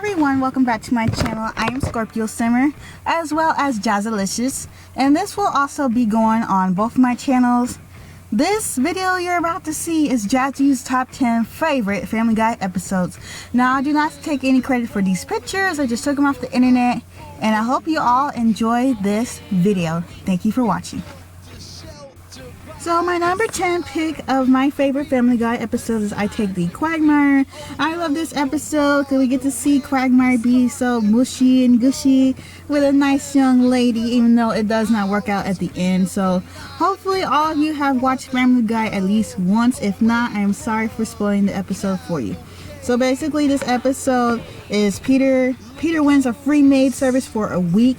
everyone, welcome back to my channel. I am scorpiosimmer as well as JhazzyRose, and this will also be going on both my channels. This video you're about to see is Jazzy's top 10 favorite Family Guy episodes. Now, I do not take any credit for these pictures. I just took them off the internet, and I hope you all enjoy this video. Thank you for watching. So my number 10 pick of my favorite Family Guy episodes is I Take the Quagmire. I love this episode because we get to see Quagmire be so mushy and gushy with a nice young lady, even though it does not work out at the end. So hopefully all of you have watched Family Guy at least once. If not, I am sorry for spoiling the episode for you. So basically this episode is Peter wins a free maid service for a week,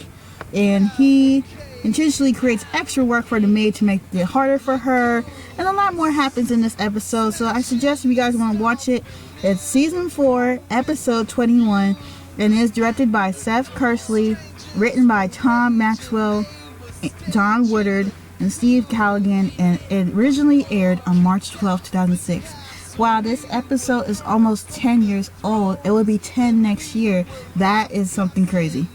and he intentionally creates extra work for the maid to make it harder for her, and a lot more happens in this episode. So I suggest if you guys want to watch it, it's season 4 episode 21, and is directed by Seth Kersley, written by Tom Maxwell, John Woodard, and Steve Callaghan, and it originally aired on March 12, 2006. Wow, this episode is almost 10 years old. It will be 10 next year. That is something crazy.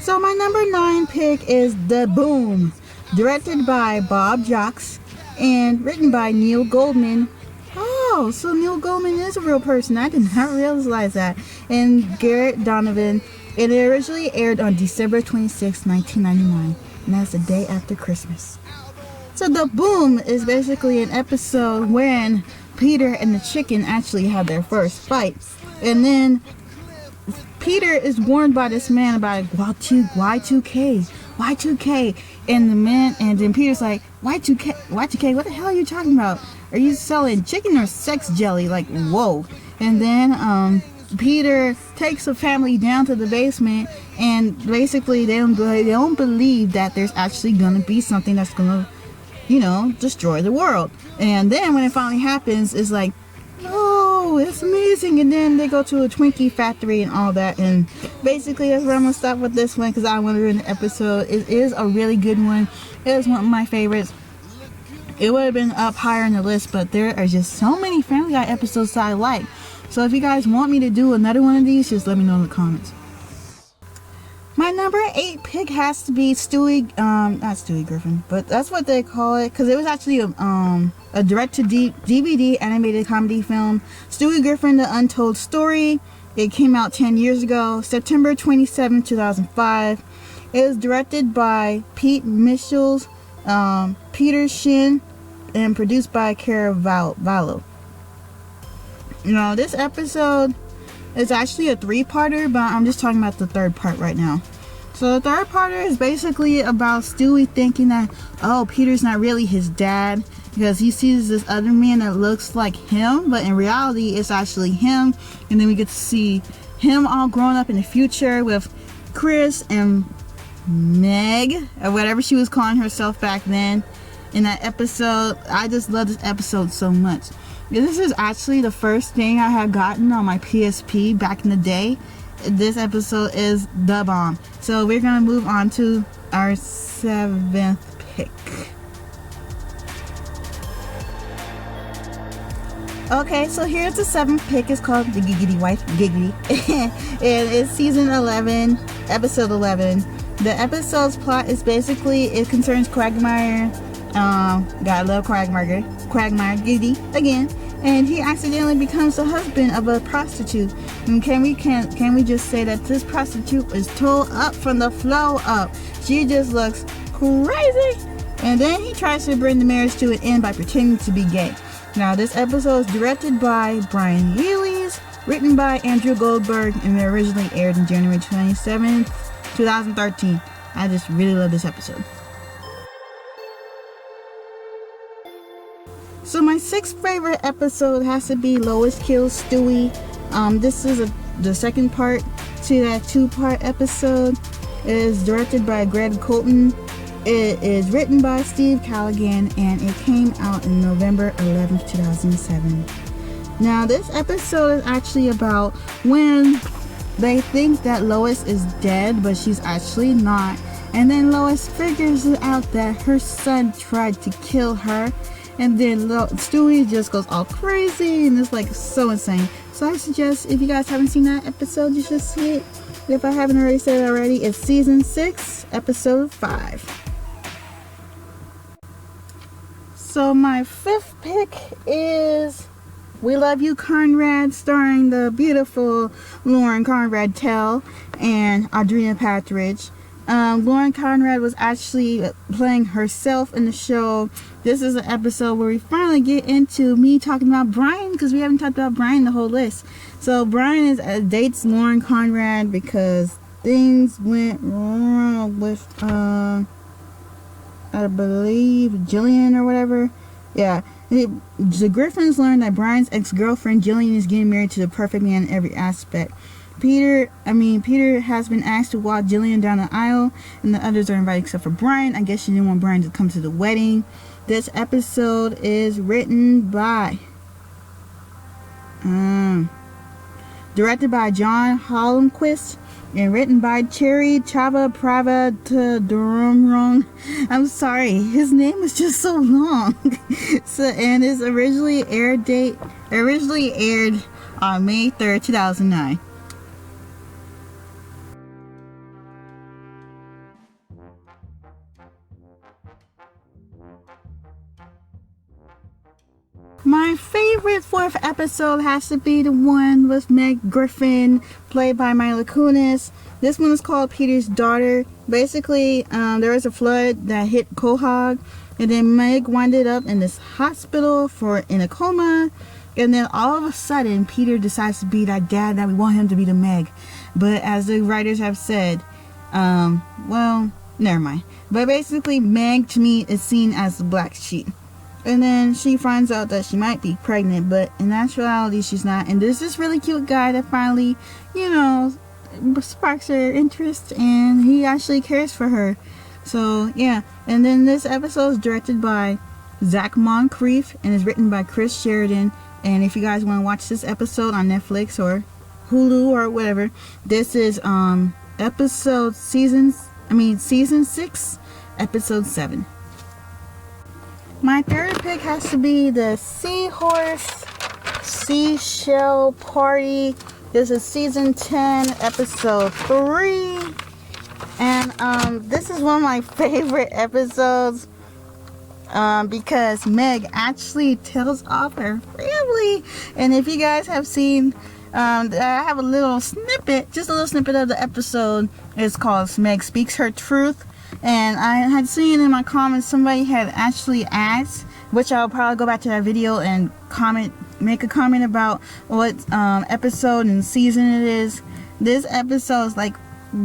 So my number 9 pick is The Boom, directed by Bob Jocks and written by Neil Goldman. Oh, so Neil Goldman is a real person. I did not realize that. And Garrett Donovan. It originally aired on December 26, 1999, and that's the day after Christmas. So The Boom is basically an episode when Peter and the chicken actually have their first fight, and then Peter is warned by this man about Y2K, and the man, and then Peter's like, Y2K, what the hell are you talking about? Are you selling chicken or sex jelly? Like, whoa. And then Peter takes the family down to the basement, and basically they don't believe that there's actually gonna be something that's gonna, destroy the world. And then when it finally happens, it's like, oh, it's amazing. And then they go to a Twinkie factory and all that, and basically that's where I'm gonna stop with this one, because I want to ruin the episode. It is a really good one. It is one of my favorites. It would have been up higher in the list, but there are just so many Family Guy episodes that I like. So if you guys want me to do another one of these, just let me know in the comments. My number 8 pick has to be Stewie, not Stewie Griffin, but that's what they call it, because it was actually a direct-to-DVD animated comedy film, Stewie Griffin, The Untold Story. It came out 10 years ago, September 27, 2005. It was directed by Pete Michels, Peter Shin, and produced by Cara Vallo. This episode, it's actually a 3-parter, but I'm just talking about the 3rd part right now. So the 3rd parter is basically about Stewie thinking that, oh, Peter's not really his dad, because he sees this other man that looks like him, but in reality it's actually him. And then we get to see him all grown up in the future with Chris and Meg, or whatever she was calling herself back then in that episode. I just love this episode so much. This is actually the first thing I had gotten on my PSP back in the day. This episode is the bomb. So we're gonna move on to our 7th pick. Okay, so here's the 7th pick. It's called The Giggity Wife, Giggity. And it's season 11, episode 11. The episode's plot is basically, it concerns Quagmire. Gotta love Quagmire, Giggity again, and he accidentally becomes the husband of a prostitute. And can we just say that this prostitute is tore up from the flow up? She just looks crazy. And then he tries to bring the marriage to an end by pretending to be gay. Now this episode is directed by Brian Yealis, written by Andrew Goldberg, and it originally aired on January 27th, 2013. I just really love this episode. So my 6th favorite episode has to be Lois Kills Stewie. This is the 2nd part to that 2-part episode. It is directed by Greg Colton. It is written by Steve Callaghan, and it came out in November 11th, 2007. Now this episode is actually about when they think that Lois is dead, but she's actually not. And then Lois figures out that her son tried to kill her. and then Stewie just goes all crazy, and it's like so insane. So I suggest, if you guys haven't seen that episode, you should see it. If I haven't already said it already, it's season 6, episode 5. So my 5th pick is We Love You, Conrad, starring the beautiful Lauren Conrad Tell and Audrina Patridge. Lauren Conrad was actually playing herself in the show. This is an episode where we finally get into me talking about Brian, because we haven't talked about Brian the whole list. So Brian dates Lauren Conrad because things went wrong with I believe Jillian or whatever. Yeah, the Griffins learned that Brian's ex-girlfriend Jillian is getting married to the perfect man in every aspect. Peter has been asked to walk Jillian down the aisle, and the others are invited except for Brian. I guess she didn't want Brian to come to the wedding. This episode is written by directed by John Holmquist and written by Cherry Chava Prava Durumrong. I'm sorry, his name is just so long. And it's originally aired on May 3rd, 2009. My favorite 4th episode has to be the one with Meg Griffin, played by Mila Kunis. This one is called Peter's Daughter. Basically, there was a flood that hit Quahog, and then Meg winded up in this hospital in a coma. And then all of a sudden, Peter decides to be that dad that we want him to be to Meg. But as the writers have said, well, never mind. But basically, Meg to me is seen as the black sheep. And then she finds out that she might be pregnant, but in actuality she's not. And there's this really cute guy that finally, sparks her interest, and he actually cares for her. So yeah. And then this episode is directed by Zach Moncrief and is written by Chris Sheridan. And if you guys want to watch this episode on Netflix or Hulu or whatever, this is season 6, episode 7. My 3rd pick has to be the Seahorse Seashell Party. This is season 10, episode 3. And this is one of my favorite episodes because Meg actually tells off her family. And if you guys have seen, I have a little snippet of the episode. It's called Meg Speaks Her Truth. And I had seen in my comments somebody had actually asked, which I'll probably go back to that video and make a comment about what episode and season it is. This episode is like,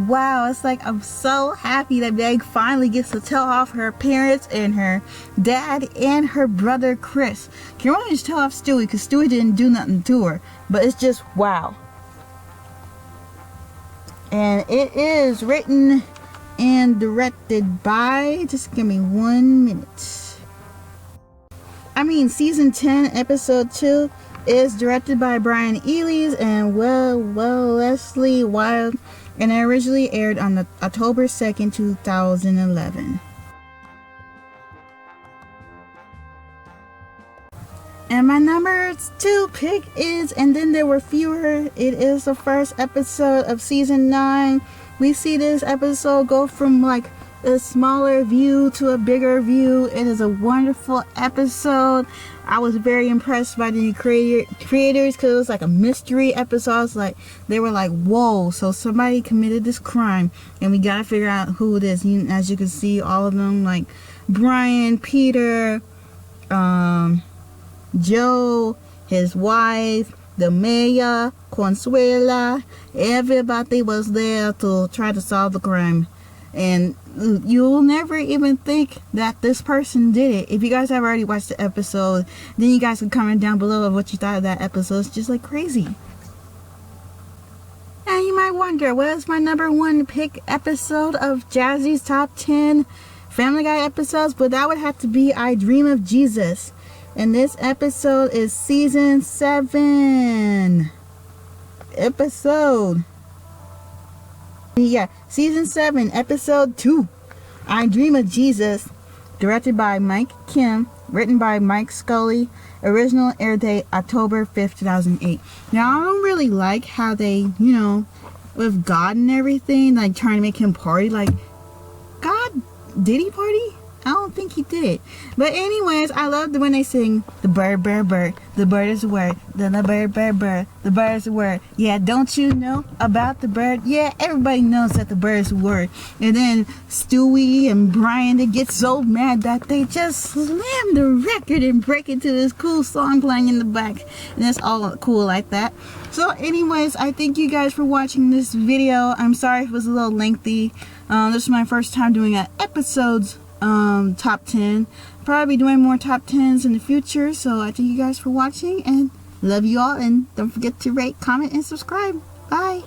wow, it's like I'm so happy that Meg finally gets to tell off her parents and her dad and her brother Chris. Can only just tell off Stewie because Stewie didn't do nothing to her, but it's just wow. And it is written and directed by, just give me 1 minute. Season 10, episode 2 is directed by Brian Elise and Leslie Wild, and it originally aired on October 2nd, 2011. And my number 2 pick is And Then There Were Fewer. It is the first episode of season 9. We see this episode go from like a smaller view to a bigger view. It is a wonderful episode. I was very impressed by the creators because it was like a mystery episode. It's like they were like, whoa, so somebody committed this crime and we gotta figure out who it is. As you can see, all of them, like Brian, Peter, Joe, his wife, the mayor, Consuela, everybody was there to try to solve the crime. And you'll never even think that this person did it. If you guys have already watched the episode, then you guys can comment down below of what you thought of that episode. It's just like crazy. And you might wonder, what is my number 1 pick episode of Jazzy's Top 10 Family Guy episodes? But that would have to be I Dream of Jesus. And this episode is season 7. Season 7, episode 2. I Dream of Jesus. Directed by Mike Kim. Written by Mike Scully. Original air date October 5th, 2008. Now, I don't really like how they, you know, with God and everything, like trying to make him party. Like, God, did he party? I don't think he did. But anyways, I love when they sing the bird, bird, bird. The bird is a word. Then the bird, bird, bird. The bird is a word. Yeah, don't you know about the bird? Yeah, everybody knows that the bird is a word. And then Stewie and Brian, they get so mad that they just slam the record and break into this cool song playing in the back. And it's all cool like that. So anyways, I thank you guys for watching this video. I'm sorry if it was a little lengthy. This is my first time doing an episodes top 10. Probably doing more top 10s in the future. So I thank you guys for watching and love you all, and don't forget to rate, comment, and subscribe. Bye.